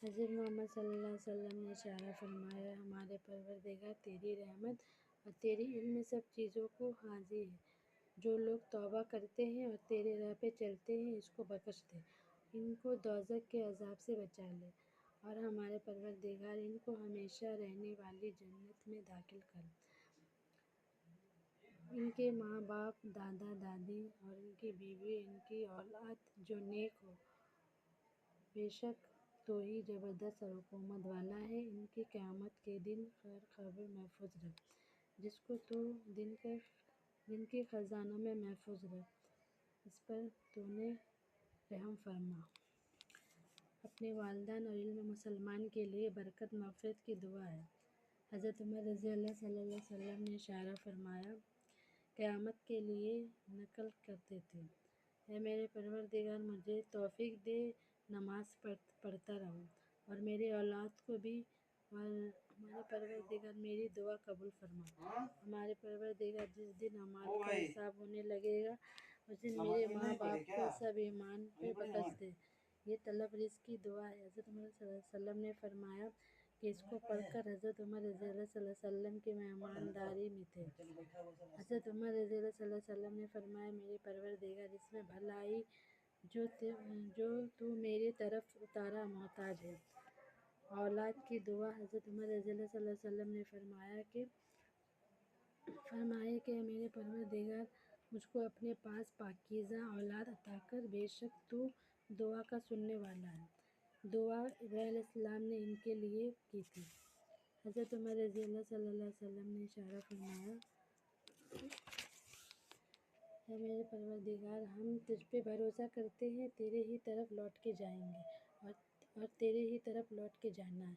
حضرت محمد صلی اللہ علیہ وسلم نے اشارہ فرمایا، ہمارے پروردگار تیری رحمت اور تیری علم میں سب چیزوں کو حاضر ہے۔ جو لوگ توبہ کرتے ہیں اور تیرے راہ پہ چلتے ہیں، اس کو بخش دے، ان کو دوزخ کے عذاب سے بچا لے، اور ہمارے پروردگار ان کو ہمیشہ رہنے والی جنت میں داخل کر۔ ان کے ماں باپ، دادا دادی اور ان کی بیوی، ان کی اولاد جو نیک ہو، بے شک تو ہی زبردست اور حکمت والا ہے۔ ان کی قیامت کے دن خیر خبر محفوظ رکھ، جس کو تو دن کے خزانوں میں محفوظ رکھ، اس پر تو نے رحم فرما۔ اپنے والدین اور علم مسلمان کے لیے برکت مغفرت کی دعا ہے۔ حضرت عمر رضی اللہ صلی اللہ علیہ وسلم نے اشارہ فرمایا، قیامت کے لیے نقل کرتے تھے، اے میرے پروردگار مجھے توفیق دے، نماز پڑھتا رہوں، اور میری اولاد کو بھی، اور ہمارے پروردگار میری دعا قبول فرما۔ ہمارے پروردگار جس دن اعمال کا حساب ہونے لگے گا، اس دن میرے ماں باپ کو سب ایمان پہ بخش دے۔ یہ طلب رزق کی دعا ہے۔ حضرت عمر صلی اللہ علیہ وسلم نے فرمایا کہ اس کو پڑھ کر حضرت عمر رضی اللہ صلی اللہ علیہ وسلم کی مہمانداری میں تھے۔ حضرت عمر رضی اللہ صلی اللہ علیہ وسلم نے فرمایا، میرے پروردگار، اس میں بھلائی جو تو میری طرف اتارا محتاج ہے۔ اولاد کی دعا۔ حضرت عمر رضی اللہ صلی اللہ علیہ وسلم نے فرمایا کہ اے میرے پروردگار، مجھ کو اپنے پاس پاکیزہ اولاد عطا کر، بے شک تو دعا کا سننے والا ہے۔ دعا ابراہیم علیہ السلام نے ان کے لیے کی تھی۔ حضرت عمر رضی اللہ صلی اللہ علیہ وسلم نے اشارہ فرمایا، اے میرے پروردگار، ہم تجھ پہ بھروسہ کرتے ہیں، تیرے ہی طرف لوٹ کے جائیں گے، اور تیرے ہی طرف لوٹ کے جانا ہے۔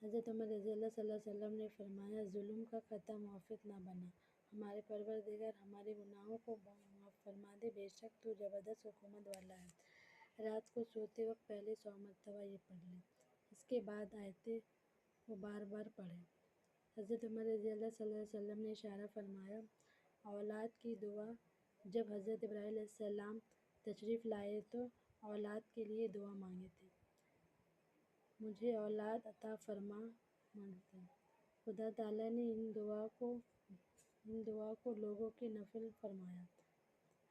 حضرت عمر رضی اللہ صلی اللہ علیہ وسلم نے فرمایا، ظلم کا قطع موافق نہ بنا۔ ہمارے پروردگار ہمارے گناہوں کو معاف فرما دے، بے شک تو زبردست حکمت والا ہے۔ رات کو سوتے وقت پہلے 100 مرتبہ یہ پڑھ لیں، اس کے بعد آیتیں وہ بار بار پڑھیں۔ حضرت عمر رضی اللہ صلی اللہ علیہ وسلم نے اشارہ فرمایا، اولاد کی دعا۔ جب حضرت ابراہیم علیہ السلام تشریف لائے تو اولاد کے لیے دعا مانگے تھے، مجھے اولاد عطا فرما مانگتے۔ خدا تعالیٰ نے ان دعا کو لوگوں کی نفل فرمایا۔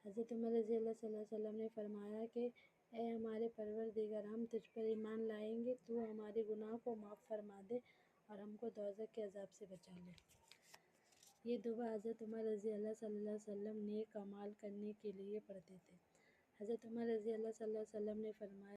حضرت عمر رضی اللہ صلی اللہ علیہ وسلم نے فرمایا کہ اے ہمارے پروردگار، ہم تجھ پر ایمان لائیں گے، تو ہمارے گناہوں کو معاف فرما دے اور ہم کو دوزخ کے عذاب سے بچا لے۔ یہ دعا حضرت عمر رضی اللہ صلی اللہ علیہ وسلم نیک اعمال کرنے کے لیے پڑھتے تھے۔ حضرت عمر رضی اللہ صلی اللہ علیہ وسلم نے فرمایا،